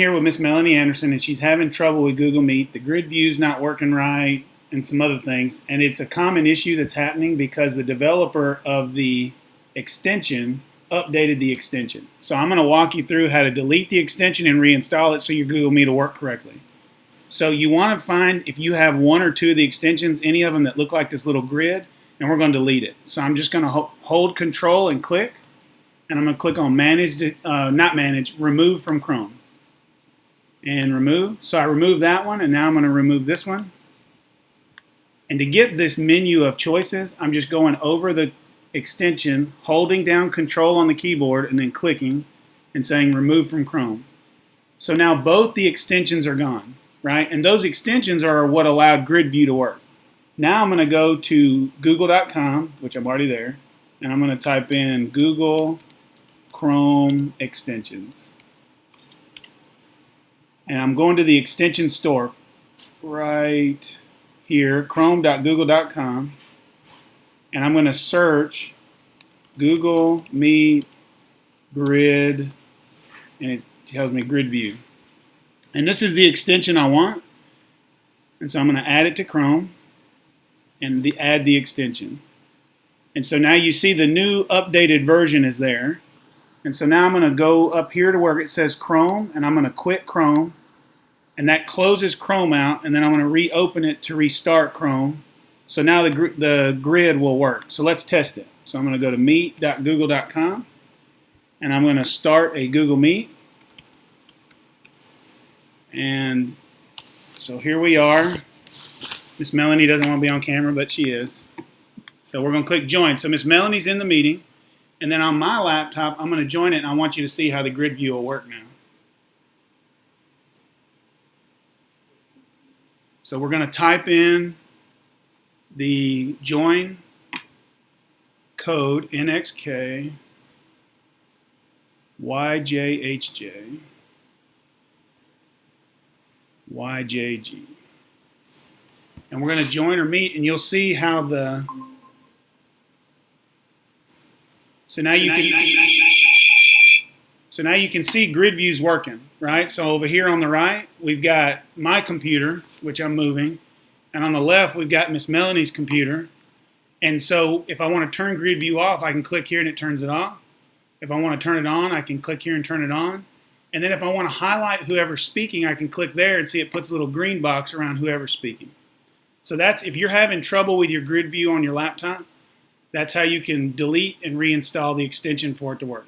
Here with Miss Melanie Anderson, and she's having trouble with Google Meet. The grid view's not working right and some other things. And it's a common issue that's happening because the developer of the extension updated the extension. So I'm going to walk you through how to delete the extension and reinstall it so your Google Meet will work correctly. So you want to find if you have one or two of the extensions, any of them that look like this little grid, and we're going to delete it. So I'm just going to hold Control and click, and I'm going to click on Remove from Chrome. And remove. So I removed that one, and now I'm going to remove this one. And to get this menu of choices, I'm just going over the extension, holding down Control on the keyboard, and then clicking and saying Remove from Chrome. So now both the extensions are gone, right? And those extensions are what allowed Grid View to work. Now I'm going to go to google.com, which I'm already there, and I'm going to type in Google Chrome extensions. And I'm going to the extension store right here, chrome.google.com, and I'm going to search Google Meet Grid, and it tells me Grid View. And this is the extension I want, and so I'm going to add it to Chrome and add the extension. And so now you see the new updated version is there. And so now I'm going to go up here to where it says Chrome, and I'm going to quit Chrome. And that closes Chrome out, and then I'm going to reopen it to restart Chrome. So now the grid will work. So let's test it. So I'm going to go to meet.google.com, and I'm going to start a Google Meet. And so here we are. Miss Melanie doesn't want to be on camera, but she is. So we're going to click Join. So Miss Melanie's in the meeting, and then on my laptop, I'm going to join it, and I want you to see how the grid view will work now. So we're going to type in the join code NXK YJHJ YJG. And we're going to join or meet, and you'll see how so now you can see grid views working, right? So over here on the right, we've got my computer, which I'm moving. And on the left, we've got Miss Melanie's computer. And so if I want to turn grid view off, I can click here and it turns it off. If I want to turn it on, I can click here and turn it on. And then if I want to highlight whoever's speaking, I can click there and see it puts a little green box around whoever's speaking. So that's, if you're having trouble with your grid view on your laptop, that's how you can delete and reinstall the extension for it to work.